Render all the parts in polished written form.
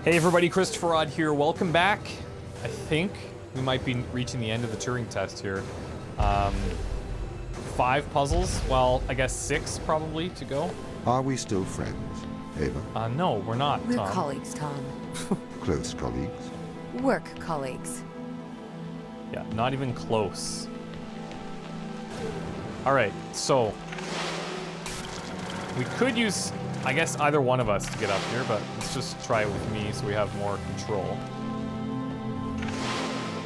Hey everybody, ChristopherOdd here. Welcome back. I think we might be reaching the end of the Turing test here. 5 puzzles, well, I guess 6 probably to go. Are we still friends, Ava? No, we're not, We're Tom. colleagues, Tom. Close colleagues? Work colleagues. Yeah, not even close. Alright, so we could use, I guess, either one of us to get up here, but let's just try it with me so we have more control.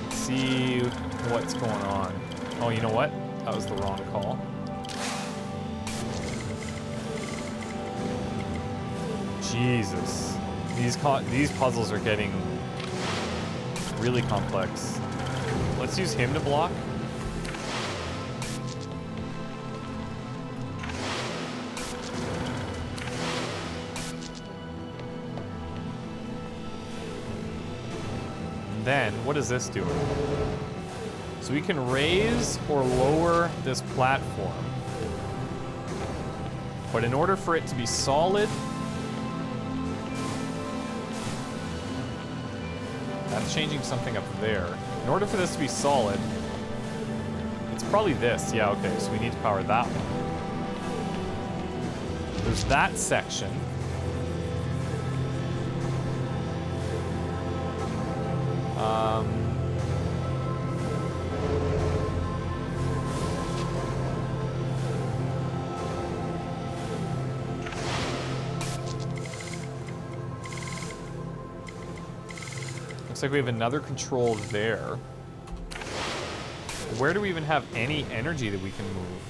Let's see what's going on. Oh, you know what? That was the wrong call. Jesus. These puzzles are getting really complex. Let's use him to block. Then, what does this do? So we can raise or lower this platform. But in order for it to be solid, that's changing something up there. In order for this to be solid, it's probably this. Yeah, okay, so we need to power that one. There's that section. Looks like we have another control there. Where do we even have any energy that we can move?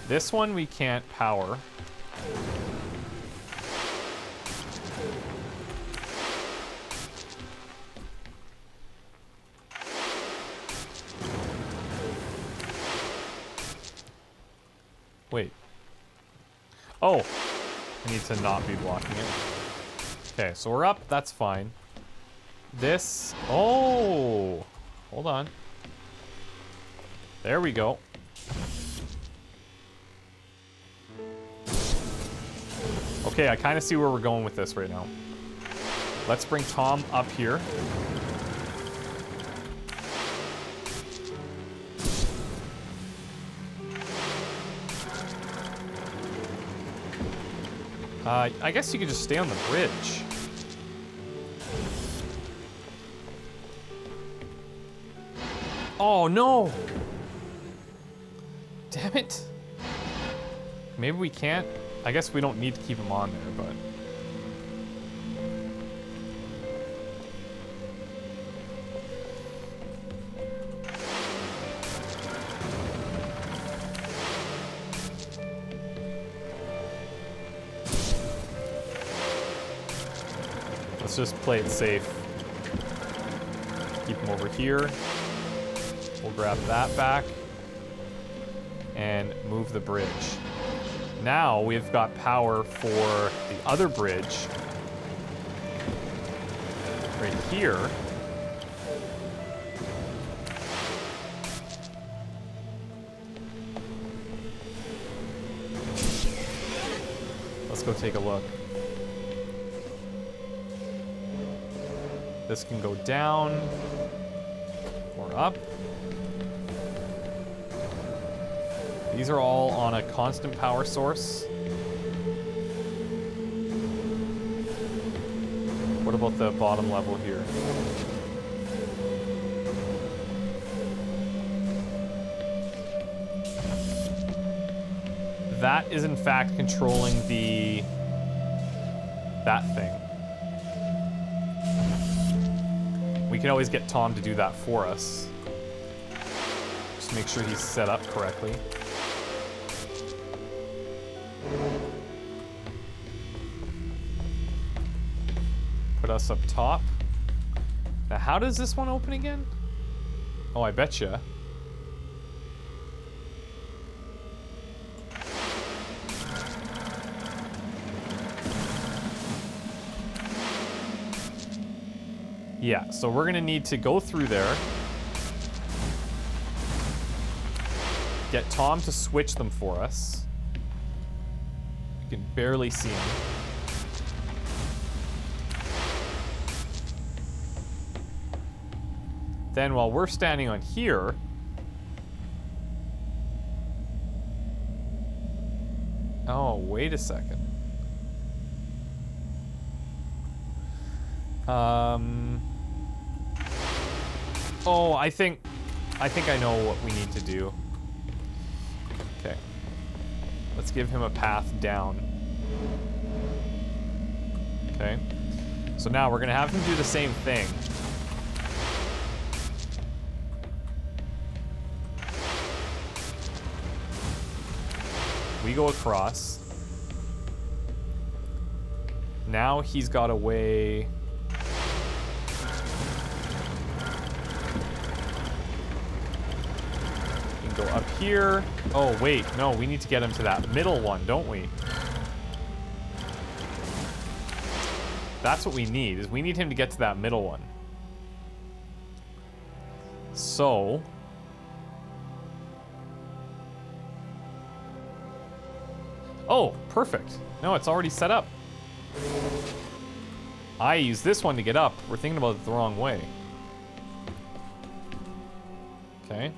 This one we can't power. Wait. Oh! I need to not be blocking it. Okay, so we're up. That's fine. This... Oh! Hold on. There we go. Okay, I kind of see where we're going with this right now. Let's bring Tom up here. I guess you could just stay on the bridge. Oh, no! Damn it. Maybe we can't. I guess we don't need to keep him on there, but... Let's just play it safe. Keep him over here. We'll grab that back. And move the bridge. Now we've got power for the other bridge. Right here. Let's go take a look. This can go down or up. These are all on a constant power source. What about the bottom level here? That is in fact controlling that thing. We can always get Tom to do that for us. Just make sure he's set up correctly. Put us up top. Now, how does this one open again? Oh, I betcha. Yeah, so we're gonna need to go through there. Get Tom to switch them for us. You can barely see him. Then while we're standing on here, oh, wait a second. Oh, I think I know what we need to do. Okay. Let's give him a path down. Okay. So now we're gonna have him do the same thing. We go across. Now he's got a way. He can go up here. Oh, wait. No, we need to get him to that middle one, don't we? That's what we need, is we need him to get to that middle one. So... oh, perfect. No, it's already set up. I use this one to get up. We're thinking about it the wrong way. Okay.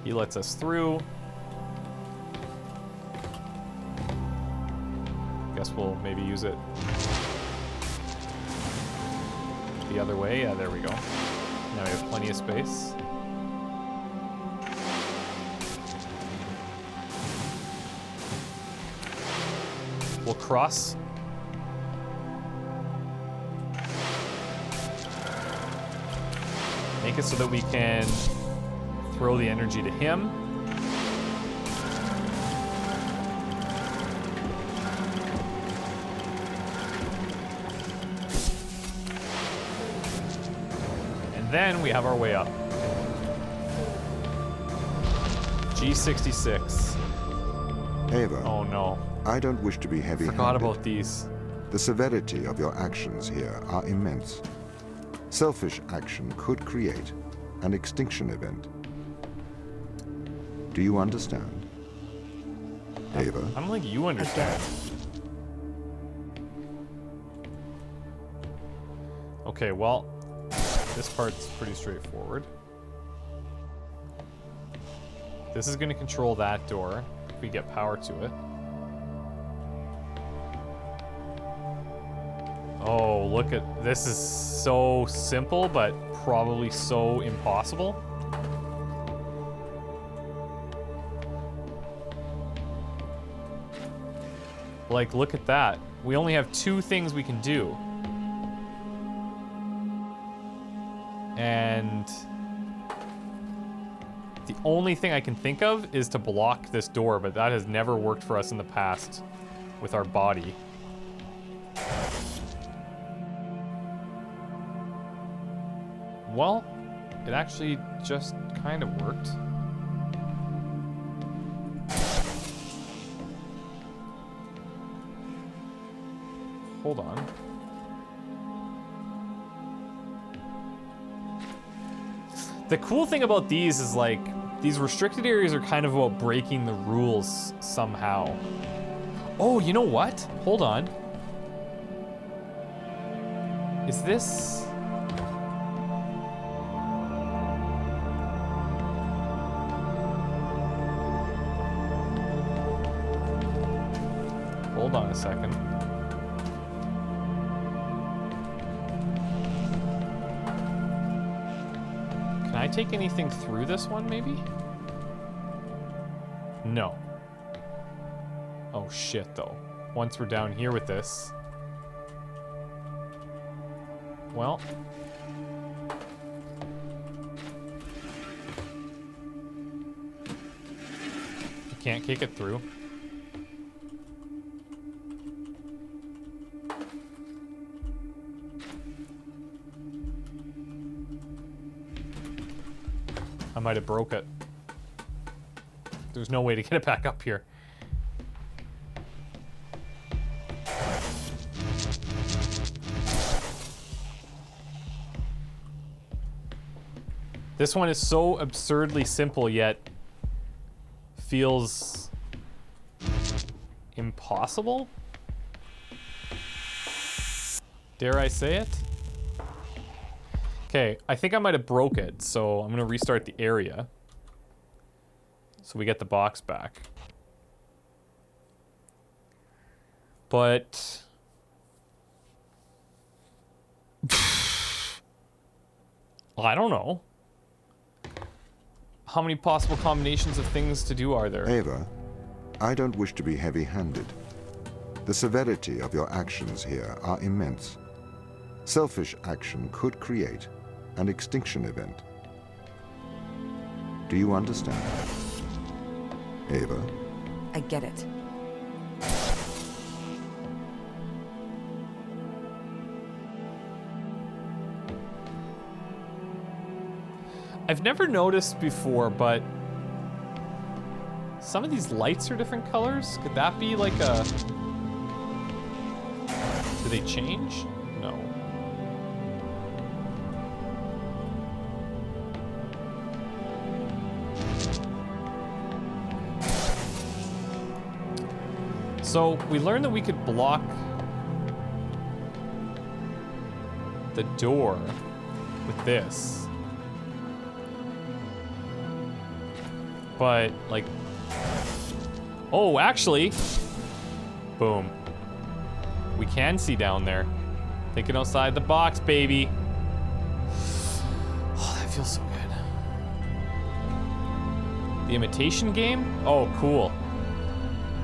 He lets us through. Guess we'll maybe use it the other way. Yeah, there we go. Now we have plenty of space. We'll cross. Make it so that we can throw the energy to him. And then we have our way up. G66. Ava. Oh no. I don't wish to be heavy-handed. Forgot about these. The severity of your actions here are immense. Selfish action could create an extinction event. Do you understand? Ava? I don't think you understand. Okay, well, this part's pretty straightforward. This is going to control that door if we get power to it. Oh, look at this. Is so simple, but probably so impossible. Like, look at that. We only have 2 things we can do. And the only thing I can think of is to block this door, but that has never worked for us in the past with our body. Well, it actually just kind of worked. Hold on. The cool thing about these is, like, these restricted areas are kind of about breaking the rules somehow. Oh, you know what? Hold on. Is this... hold on a second. Can I take anything through this one, maybe? No. Oh shit, though. Once we're down here with this. Well. You can't kick it through. I might have broke it. There's no way to get it back up here. This one is so absurdly simple, yet feels impossible? Dare I say it? Okay, I think I might have broke it, so I'm gonna restart the area. So we get the box back. But... I don't know. How many possible combinations of things to do are there? Ava, I don't wish to be heavy-handed. The severity of your actions here are immense. Selfish action could create an extinction event. Do you understand? Ava? I get it. I've never noticed before, but some of these lights are different colors. Could that be like a... Do they change? No. So we learned that we could block the door with this. But, like... Oh, actually... Boom. We can see down there. Thinking outside the box, baby. Oh, that feels so good. The Imitation Game? Oh, cool.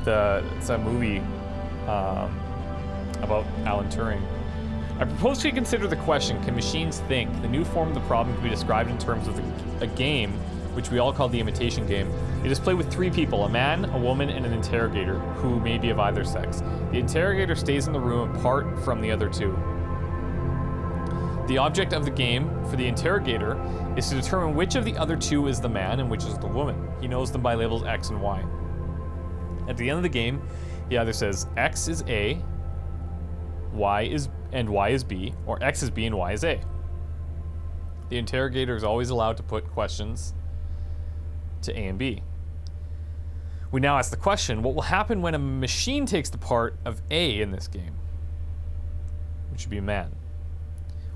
It's a movie about Alan Turing. I propose to consider the question, can machines think? The new form of the problem can be described in terms of a game which we all call the Imitation Game. It is played with 3 people, a man, a woman, and an interrogator, who may be of either sex. The interrogator stays in the room apart from the other 2. The object of the game for the interrogator is to determine which of the other 2 is the man and which is the woman. He knows them by labels X and Y. At the end of the game, he either says X is A, Y is B, or X is B and Y is A. The interrogator is always allowed to put questions to A and B. We now ask the question, what will happen when a machine takes the part of A in this game? Which would be a man.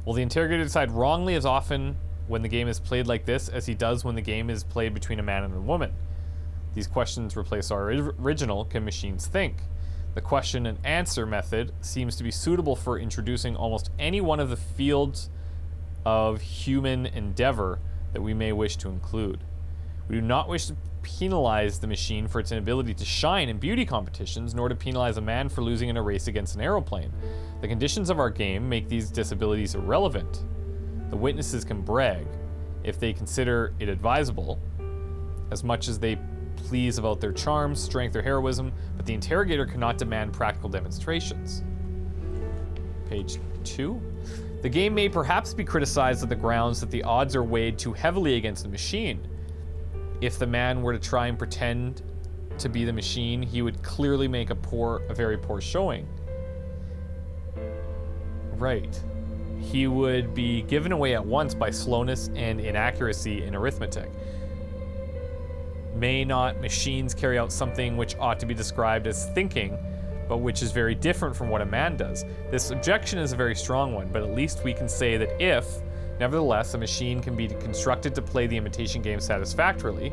Will the interrogator decide wrongly as often when the game is played like this as he does when the game is played between a man and a woman? These questions replace our original, can machines think? The question and answer method seems to be suitable for introducing almost any one of the fields of human endeavor that we may wish to include. We do not wish to penalize the machine for its inability to shine in beauty competitions, nor to penalize a man for losing in a race against an aeroplane. The conditions of our game make these disabilities irrelevant. The witnesses can brag, if they consider it advisable, as much as they please about their charms, strength, or heroism, but the interrogator cannot demand practical demonstrations. Page 2. The game may perhaps be criticized on the grounds that the odds are weighed too heavily against the machine. If the man were to try and pretend to be the machine, he would clearly make a very poor showing. Right. He would be given away at once by slowness and inaccuracy in arithmetic. May not machines carry out something which ought to be described as thinking, but which is very different from what a man does? This objection is a very strong one, but at least we can say that if, nevertheless, a machine can be constructed to play the imitation game satisfactorily,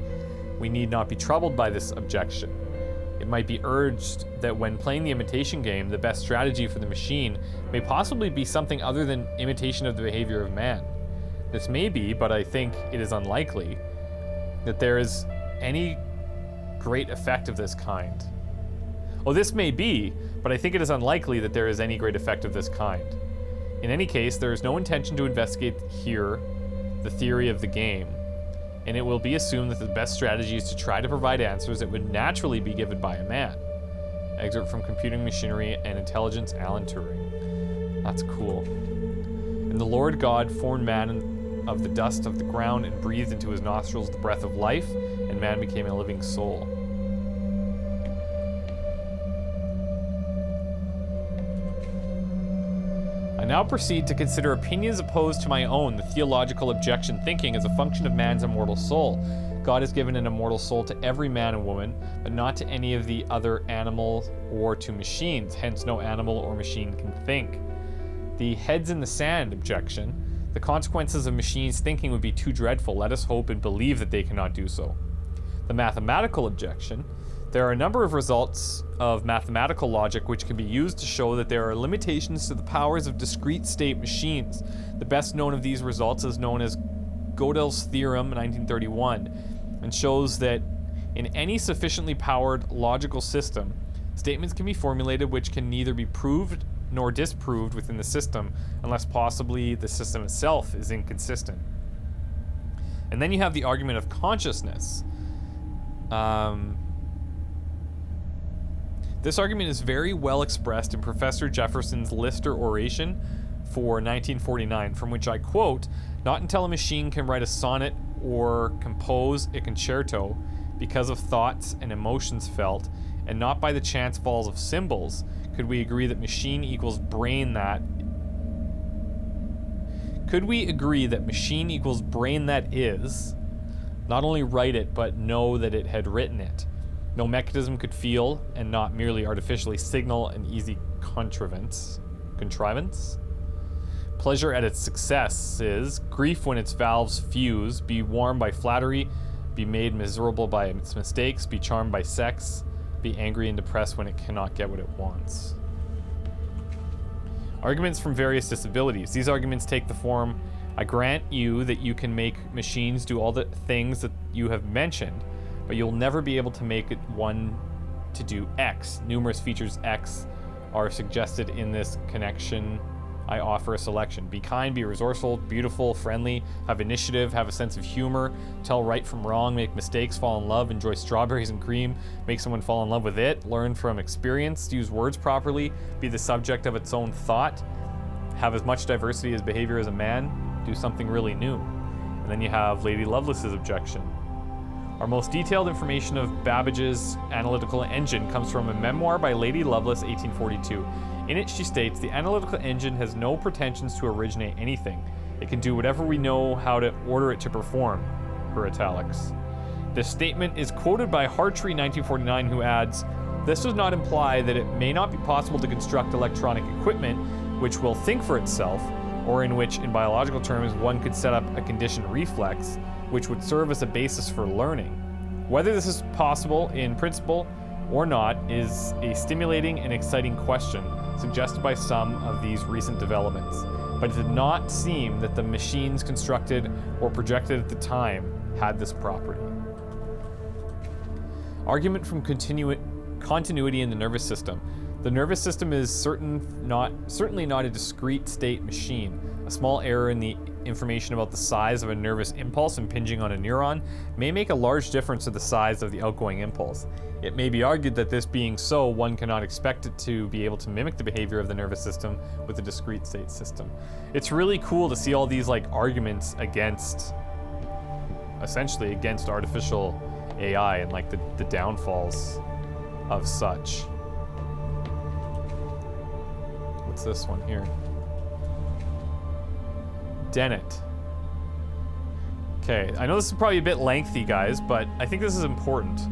we need not be troubled by this objection. It might be urged that when playing the imitation game, the best strategy for the machine may possibly be something other than imitation of the behavior of man. This may be, but I think it is unlikely, that there is any great effect of this kind. Oh, this may be, but I think it is unlikely that there is any great effect of this kind. In any case, there is no intention to investigate here the theory of the game, and it will be assumed that the best strategy is to try to provide answers that would naturally be given by a man. Excerpt from Computing Machinery and Intelligence, Alan Turing. That's cool. And the Lord God formed man of the dust of the ground and breathed into his nostrils the breath of life, and man became a living soul. I now proceed to consider opinions opposed to my own, the theological objection, thinking as a function of man's immortal soul. God has given an immortal soul to every man and woman, but not to any of the other animals or to machines. Hence, no animal or machine can think. The heads in the sand objection. The consequences of machines thinking would be too dreadful. Let us hope and believe that they cannot do so. The mathematical objection. There are a number of results of mathematical logic which can be used to show that there are limitations to the powers of discrete state machines. The best known of these results is known as Gödel's theorem, 1931, and shows that in any sufficiently powered logical system, statements can be formulated which can neither be proved nor disproved within the system, unless possibly the system itself is inconsistent. And then you have the argument of consciousness. This argument is very well expressed in Professor Jefferson's Lister oration for 1949, from which I quote, "Not until a machine can write a sonnet or compose a concerto because of thoughts and emotions felt, and not by the chance falls of symbols, could we agree that machine equals brain that is, not only write it, but know that it had written it. No mechanism could feel, and not merely artificially signal an easy contrivance. Pleasure at its success is grief when its valves fuse, be warmed by flattery, be made miserable by its mistakes, be charmed by sex, be angry and depressed when it cannot get what it wants." Arguments from various disabilities. These arguments take the form, I grant you that you can make machines do all the things that you have mentioned, but you'll never be able to make it one to do X. Numerous features X are suggested in this connection. I offer a selection. Be kind, be resourceful, beautiful, friendly, have initiative, have a sense of humor, tell right from wrong, make mistakes, fall in love, enjoy strawberries and cream, make someone fall in love with it, learn from experience, use words properly, be the subject of its own thought, have as much diversity as behavior as a man, do something really new. And then you have Lady Lovelace's objection. Our most detailed information of Babbage's analytical engine comes from a memoir by Lady Lovelace, 1842. In it, she states, "The analytical engine has no pretensions to originate anything. It can do whatever we know how to order it to perform," her italics. This statement is quoted by Hartree, 1949, who adds, "This does not imply that it may not be possible to construct electronic equipment which will think for itself, or in which, in biological terms, one could set up a conditioned reflex, which would serve as a basis for learning. Whether this is possible in principle or not is a stimulating and exciting question suggested by some of these recent developments, but it did not seem that the machines constructed or projected at the time had this property." Argument from continuity in the nervous system. The nervous system is certainly not a discrete state machine. A small error in the information about the size of a nervous impulse impinging on a neuron may make a large difference to the size of the outgoing impulse. It may be argued that this being so, one cannot expect it to be able to mimic the behavior of the nervous system with a discrete state system. It's really cool to see all these arguments essentially against artificial AI and the downfalls of such. What's this one here? Dennett. Okay, I know this is probably a bit lengthy, guys, but I think this is important.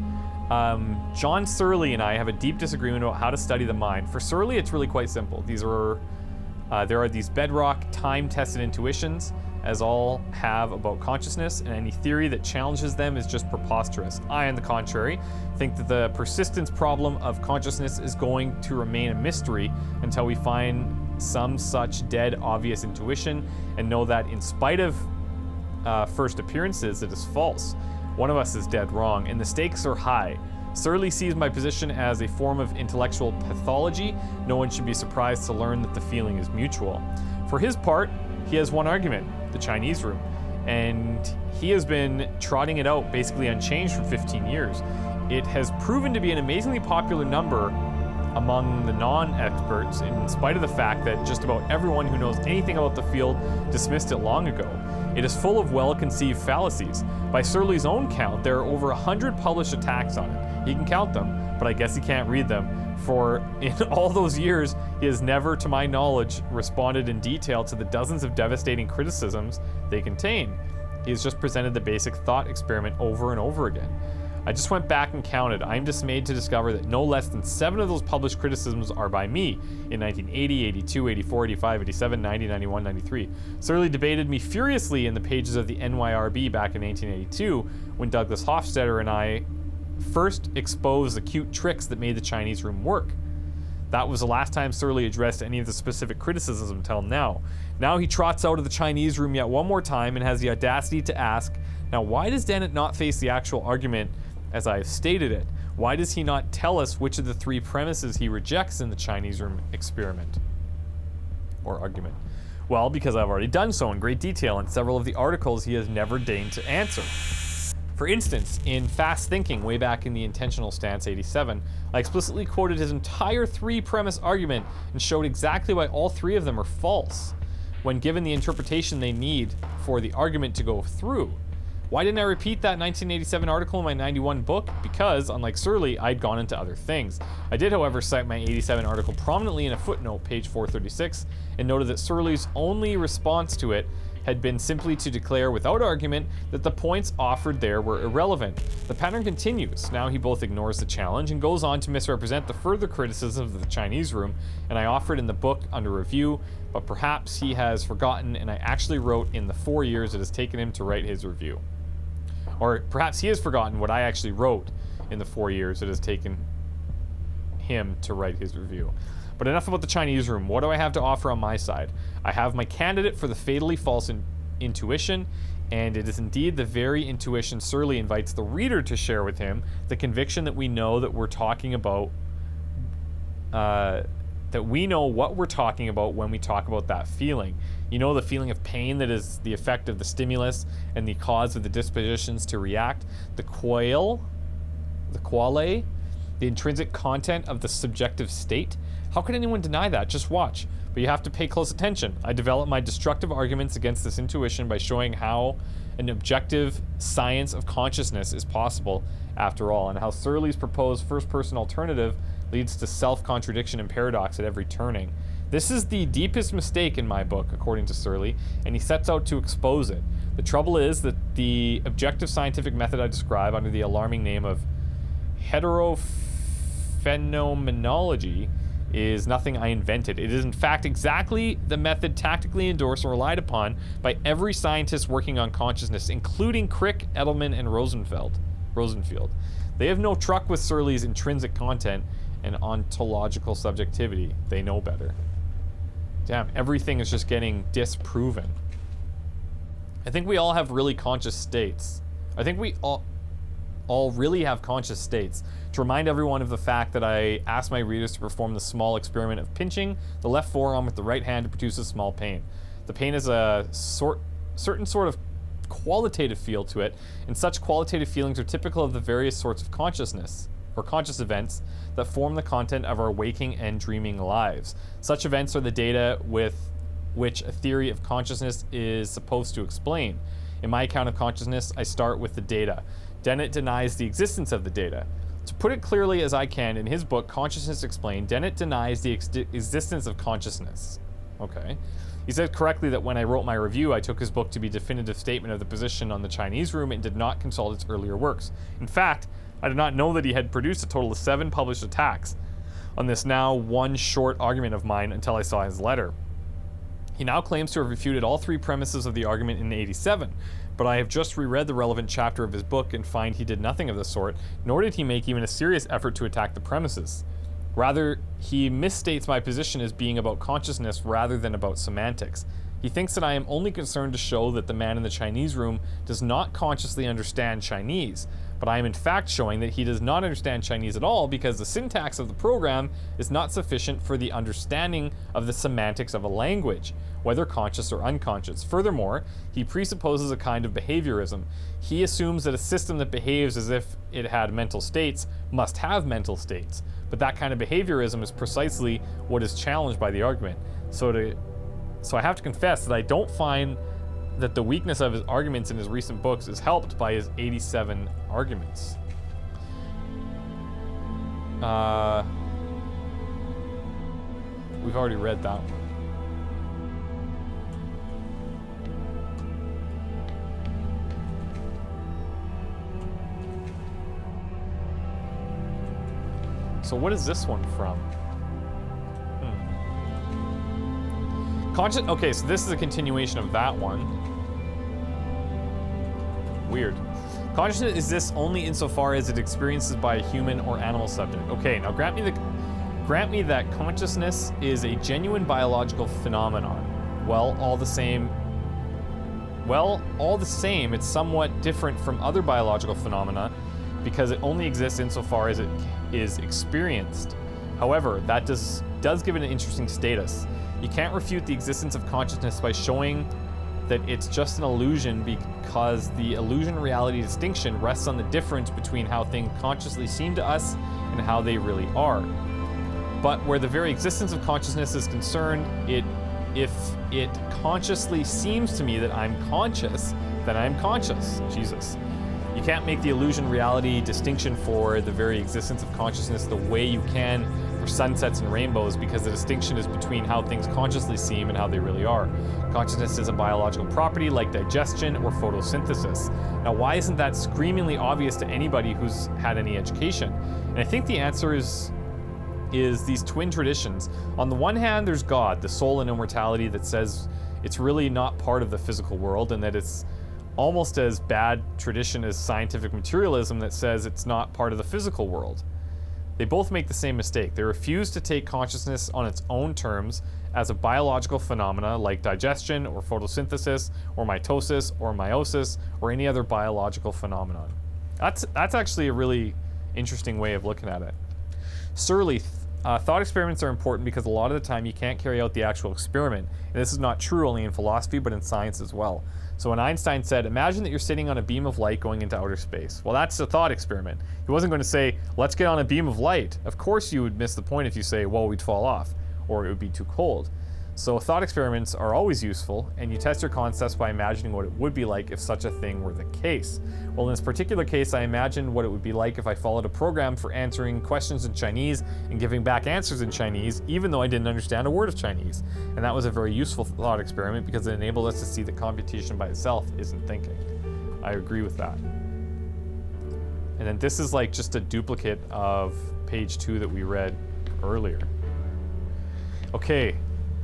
John Searle and I have a deep disagreement about how to study the mind. For Searle, it's really quite simple. There are these bedrock, time-tested intuitions, as all have about consciousness, and any theory that challenges them is just preposterous. I, on the contrary, think that the persistence problem of consciousness is going to remain a mystery until we find some such dead obvious intuition and know that in spite of first appearances, it is false. One of us is dead wrong, and the stakes are high. Searle sees my position as a form of intellectual pathology. No one should be surprised to learn that the feeling is mutual. For his part, he has one argument, the Chinese room, and he has been trotting it out basically unchanged for 15 years. It has proven to be an amazingly popular number among the non-experts, in spite of the fact that just about everyone who knows anything about the field dismissed it long ago. It is full of well-conceived fallacies. By Searle's own count, there are over 100 published attacks on it. He can count them, but I guess he can't read them. For in all those years, he has never, to my knowledge, responded in detail to the dozens of devastating criticisms they contain. He has just presented the basic thought experiment over and over again. I just went back and counted. I am dismayed to discover that no less than 7 of those published criticisms are by me in 1980, 82, 84, 85, 87, 90, 91, 93. Surly debated me furiously in the pages of the NYRB back in 1882 when Douglas Hofstadter and I first exposed the cute tricks that made the Chinese room work. That was the last time Surly addressed any of the specific criticisms until now. Now he trots out of the Chinese room yet one more time and has the audacity to ask, now why does Dennett not face the actual argument as I have stated it? Why does he not tell us which of the 3 premises he rejects in the Chinese room experiment? Or argument. Well, because I've already done so in great detail in several of the articles he has never deigned to answer. For instance, in Fast Thinking, way back in the Intentional Stance 87, I explicitly quoted his entire 3-premise argument and showed exactly why all 3 of them are false, when given the interpretation they need for the argument to go through. Why didn't I repeat that 1987 article in my 91 book? Because, unlike Surly, I'd gone into other things. I did, however, cite my 87 article prominently in a footnote, page 436, and noted that Surly's only response to it had been simply to declare without argument that the points offered there were irrelevant. The pattern continues. Now he both ignores the challenge and goes on to misrepresent the further criticisms of the Chinese room, and I offer it in the book under review, but perhaps he has forgotten and I actually wrote in the 4 years it has taken him to write his review. Or perhaps he has forgotten what I actually wrote in the 4 years it has taken him to write his review. But enough about the Chinese room. What do I have to offer on my side? I have my candidate for the fatally false intuition, and it is indeed the very intuition Surly invites the reader to share with him, the conviction that we know that we're talking about, that we know what we're talking about when we talk about that feeling. You know, the feeling of pain that is the effect of the stimulus and the cause of the dispositions to react, the quale, the intrinsic content of the subjective state. How could anyone deny that? Just watch. But you have to pay close attention. I develop my destructive arguments against this intuition by showing how an objective science of consciousness is possible after all, and how Surly's proposed first-person alternative leads to self-contradiction and paradox at every turning. This is the deepest mistake in my book, according to Surly, and he sets out to expose it. The trouble is that the objective scientific method I describe under the alarming name of heterophenomenology is nothing I invented. It is in fact exactly the method tactically endorsed and relied upon by every scientist working on consciousness, including Crick, Edelman, and Rosenfield. They have no truck with Surly's intrinsic content and ontological subjectivity. They know better. Damn, everything is just getting disproven. I think we all have really conscious states. I think we all really have conscious states. To remind everyone of the fact that I asked my readers to perform the small experiment of pinching the left forearm with the right hand to produce a small pain. The pain is a certain sort of qualitative feel to it, and such qualitative feelings are typical of the various sorts of consciousness, or conscious events, that form the content of our waking and dreaming lives. Such events are the data with which a theory of consciousness is supposed to explain. In my account of consciousness, I start with the data. Dennett denies the existence of the data. To put it clearly as I can, in his book, Consciousness Explained, Dennett denies the existence of consciousness. Okay. He said correctly that when I wrote my review, I took his book to be a definitive statement of the position on the Chinese room and did not consult its earlier works. In fact, I did not know that he had produced a total of 7 published attacks on this now one short argument of mine until I saw his letter. He now claims to have refuted all 3 premises of the argument in 87, but I have just reread the relevant chapter of his book and find he did nothing of the sort, nor did he make even a serious effort to attack the premises. Rather, he misstates my position as being about consciousness rather than about semantics. He thinks that I am only concerned to show that the man in the Chinese room does not consciously understand Chinese, but I am in fact showing that he does not understand Chinese at all because the syntax of the program is not sufficient for the understanding of the semantics of a language, whether conscious or unconscious. Furthermore, he presupposes a kind of behaviorism. He assumes that a system that behaves as if it had mental states must have mental states, but that kind of behaviorism is precisely what is challenged by the argument. So I have to confess that I don't find that the weakness of his arguments in his recent books is helped by his 87 arguments. We've already read that one. So what is this one from? Okay, so this is a continuation of that one. Weird. Consciousness exists only insofar as it experiences by a human or animal subject. Okay, now grant me that consciousness is a genuine biological phenomenon. Well, all the same, it's somewhat different from other biological phenomena because it only exists insofar as it is experienced. However, that does give it an interesting status. You can't refute the existence of consciousness by showing that it's just an illusion because the illusion-reality distinction rests on the difference between how things consciously seem to us and how they really are. But where the very existence of consciousness is concerned, if it consciously seems to me that I'm conscious, then I'm conscious. Jesus. You can't make the illusion-reality distinction for the very existence of consciousness the way you can for sunsets and rainbows because the distinction is between how things consciously seem and how they really are. Consciousness is a biological property like digestion or photosynthesis. Now, why isn't that screamingly obvious to anybody who's had any education? And I think the answer is these twin traditions. On the one hand, there's God, the soul and immortality that says it's really not part of the physical world and that it's almost as bad tradition as scientific materialism that says it's not part of the physical world. They both make the same mistake. They refuse to take consciousness on its own terms as a biological phenomena like digestion or photosynthesis or mitosis or meiosis or any other biological phenomenon. That's actually a really interesting way of looking at it. Surly, thought experiments are important because a lot of the time you can't carry out the actual experiment. And this is not true only in philosophy, but in science as well. So when Einstein said, imagine that you're sitting on a beam of light going into outer space. Well, that's a thought experiment. He wasn't going to say, let's get on a beam of light. Of course you would miss the point if you say, well, we'd fall off, or it would be too cold. So thought experiments are always useful, and you test your concepts by imagining what it would be like if such a thing were the case. Well, in this particular case, I imagined what it would be like if I followed a program for answering questions in Chinese and giving back answers in Chinese, even though I didn't understand a word of Chinese. And that was a very useful thought experiment because it enabled us to see that computation by itself isn't thinking. I agree with that. And then this is like just a duplicate of page 2 that we read earlier. Okay.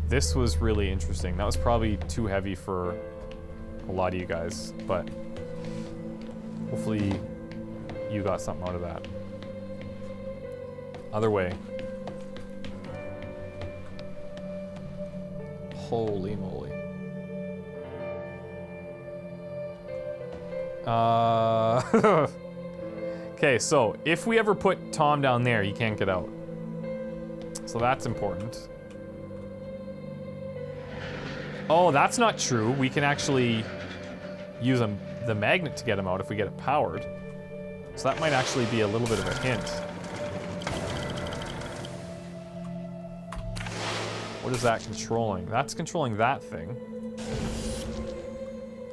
This was really interesting. That was probably too heavy for a lot of you guys, but hopefully you got something out of that. Other way. Holy moly. Okay, so if we ever put Tom down there, you can't get out. So that's important. Oh, that's not true. We can actually use the magnet to get him out if we get it powered. So that might actually be a little bit of a hint. What is that controlling? That's controlling that thing.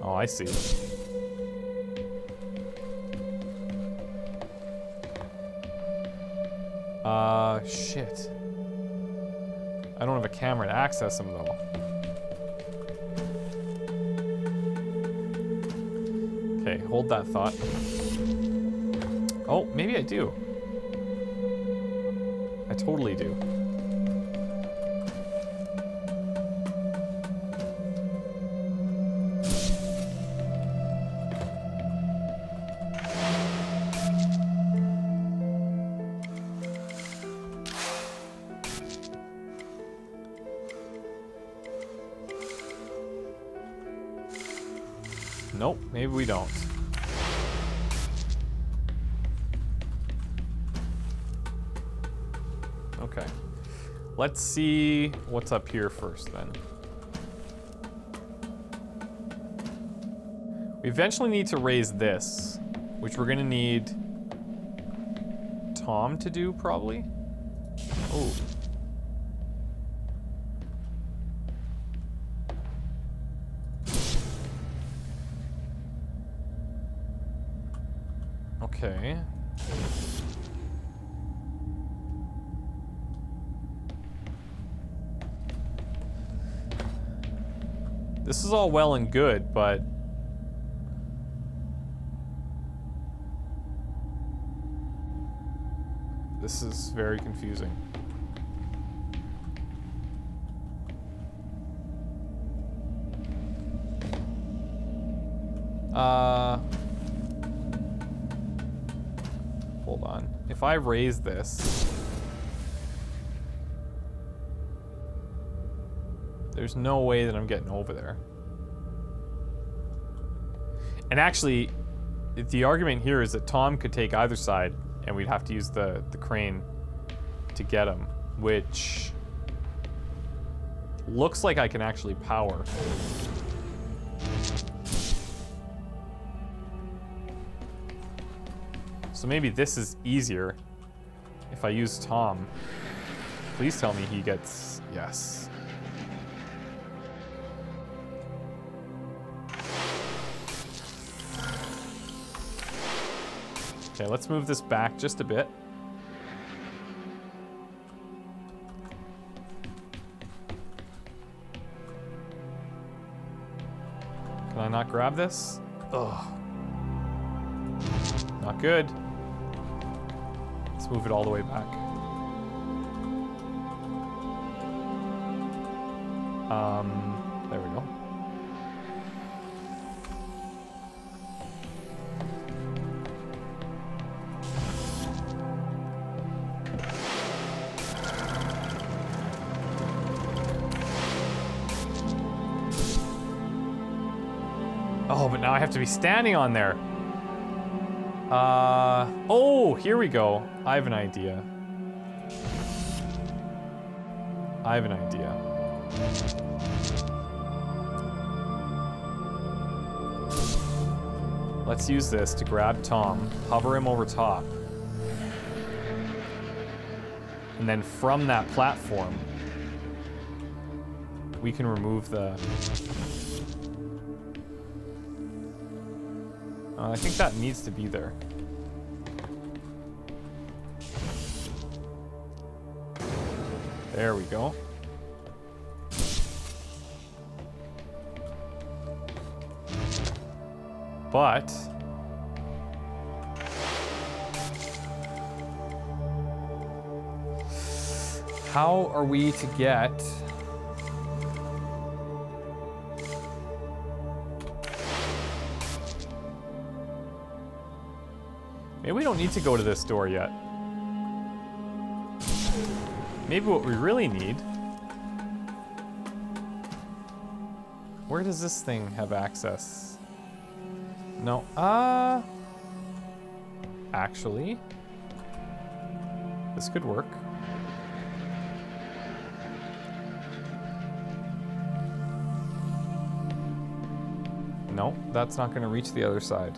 Oh, I see. Shit. I don't have a camera to access him though. Okay, hold that thought. Oh, maybe I do. I totally do. Nope, maybe we don't. Okay. Let's see what's up here first then. We eventually need to raise this, which we're gonna need Tom to do probably. Oh. Okay. This is all well and good, but... this is very confusing. Hold on. If I raise this... there's no way that I'm getting over there. And actually, the argument here is that Tom could take either side, and we'd have to use the crane to get him, which looks like I can actually power. So maybe this is easier if I use Tom. Please tell me he gets... yes. Okay, let's move this back just a bit. Can I not grab this? Ugh. Not good. Let's move it all the way back. There we go. Oh, but now I have to be standing on there. Oh, here we go. I have an idea. I have an idea. Let's use this to grab Tom, hover him over top. And then from that platform, we can remove the... I think that needs to be there. There we go. But... how are we to get... maybe we don't need to go to this door yet. Maybe what we really need... where does this thing have access? No, actually, this could work. No, that's not going to reach the other side.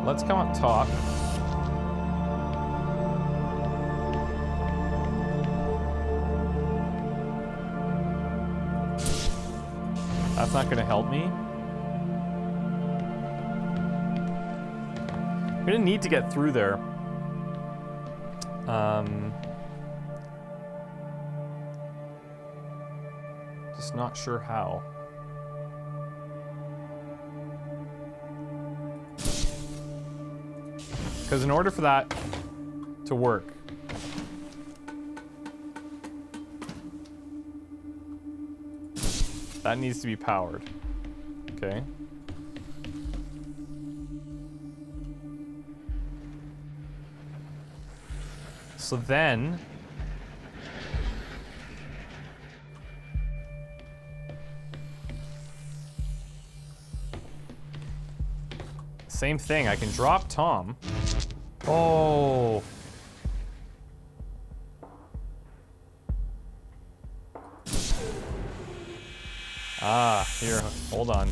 Let's come up top. That's not going to help me. I'm going to need to get through there. Just not sure how. Because in order for that to work, that needs to be powered. Okay. So then... same thing, I can drop Tom. Oh. Ah, here, hold on.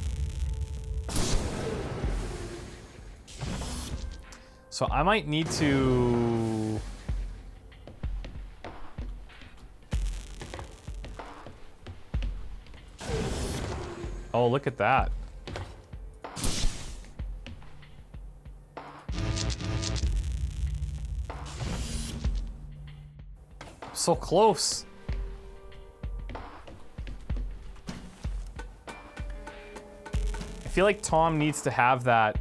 So I might need to look at that. So close. I feel like Tom needs to have that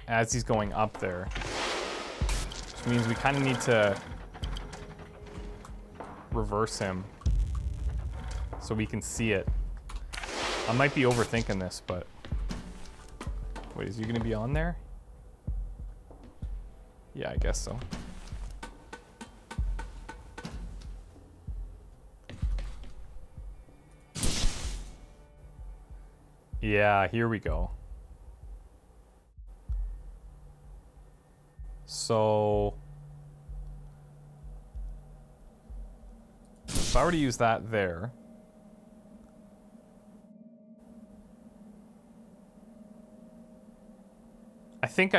as he's going up there. Which means we kind of need to reverse him so we can see it. I might be overthinking this, but... Wait, is he gonna be on there? Yeah, I guess so. Yeah, here we go. So... if I were to use that there... I think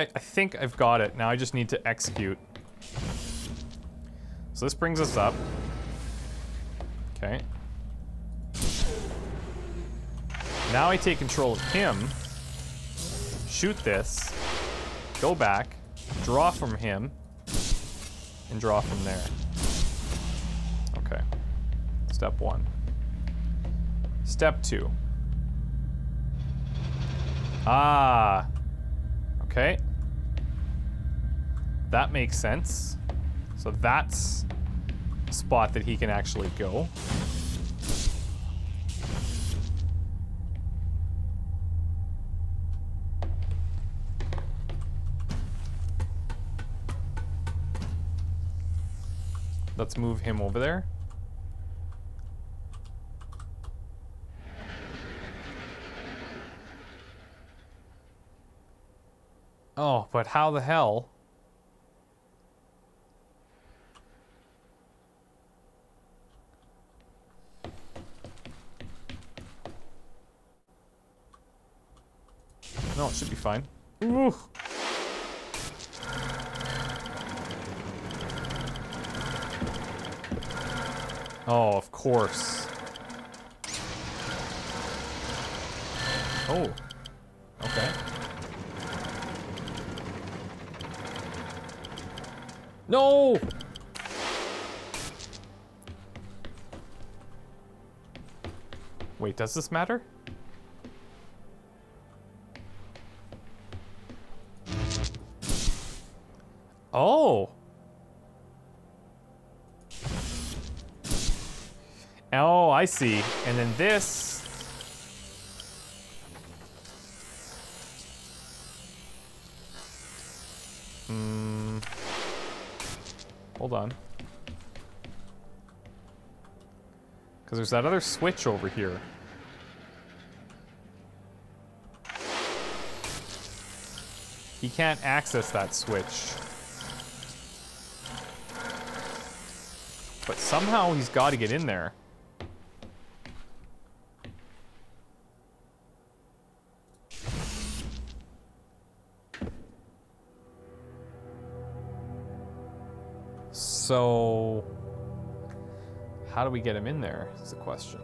I've got it. Now I just need to execute. So this brings us up. Okay. Now I take control of him, shoot this, go back, draw from him, and draw from there. Okay. Step 1. Step 2. Ah. Okay. That makes sense. So that's a spot that he can actually go. Let's move him over there. Oh, but how the hell? No, it should be fine. Ooh. Oh, of course. Oh. Okay. No! Wait, does this matter? Oh! Oh, I see. And then this... Hold on. Because there's that other switch over here. He can't access that switch. But somehow he's got to get in there. So, how do we get him in there is the question.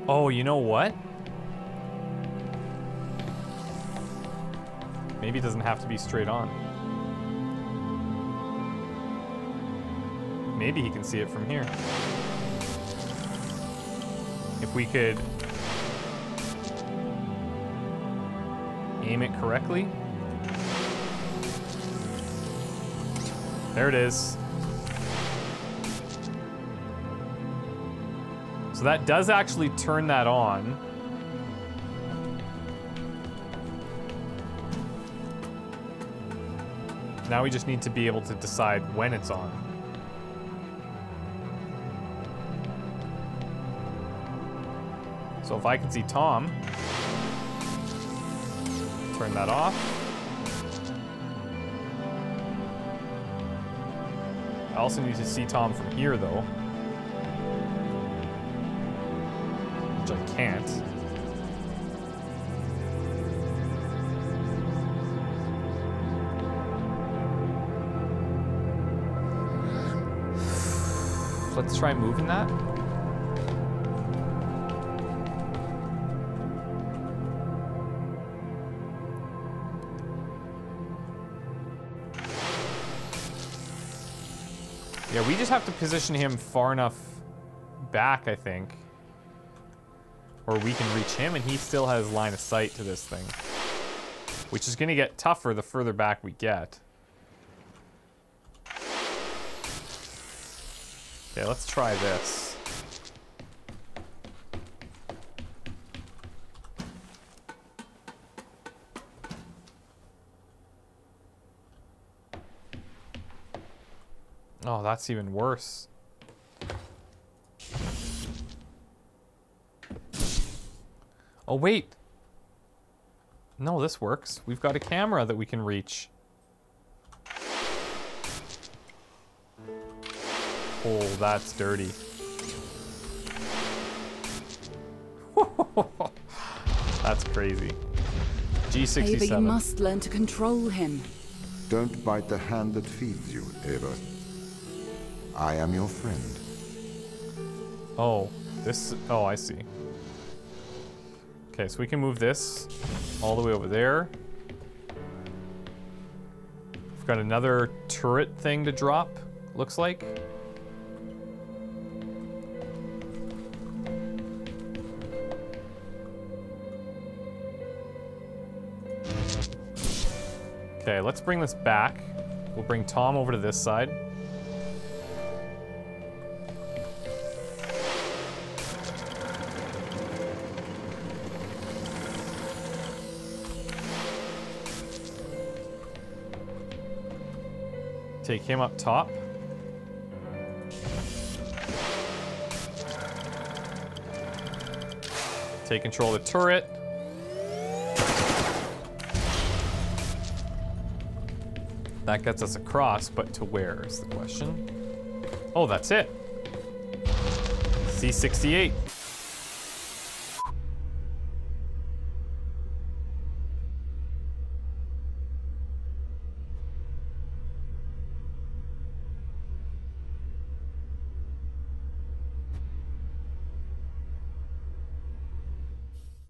Oh, you know what? Maybe it doesn't have to be straight on. Maybe he can see it from here. If we could aim it correctly. There it is. So that does actually turn that on. Now we just need to be able to decide when it's on. So if I can see Tom, turn that off. I also need to see Tom from here, though. which I can't. Let's try moving that. Yeah, we just have to position him far enough back, I think. Or we can reach him and he still has line of sight to this thing. Which is gonna get tougher the further back we get. Okay, let's try this. Oh, that's even worse. Oh, wait. No, this works. We've got a camera that we can reach. Oh, that's dirty. That's crazy. G67. Ava, you must learn to control him. Don't bite the hand that feeds you, Ava. I am your friend. Oh, this... Oh, I see. Okay, so we can move this all the way over there. We've got another turret thing to drop, looks like. Okay, let's bring this back. We'll bring Tom over to this side. Take him up top. Take control of the turret. That gets us across, but to where is the question? Oh, that's it. C68.